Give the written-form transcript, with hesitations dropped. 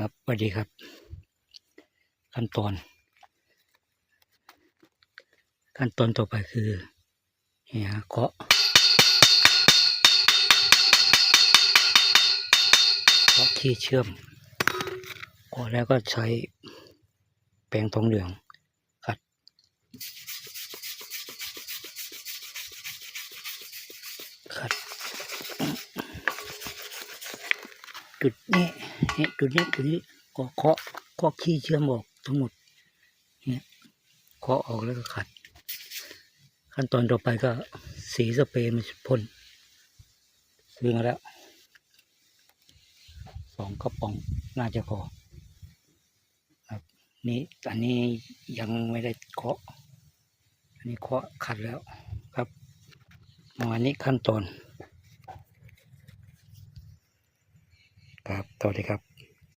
ครับสวัสดีครับขั้นตอนต่อไปคือเนี่ยเคาะที่เชื่อมเคาะแล้วก็ใช้แปรงทองเหลืองขัดจุดนี้จุดนี้ก็เคาะที่เชื่อมออกทั้งหมดเนี่ยเคาะออกแล้วก็ขัดขั้นตอนต่อไปก็สีสเปรย์มันพ่นซื้อมาแล้ว2 กระป๋องน่าจะพอครับนี่อันนี้ยังไม่ได้เคาะอันนี้เคาะขัดแล้วครับวันนี้ขั้นตอนครับสวัสดีครับ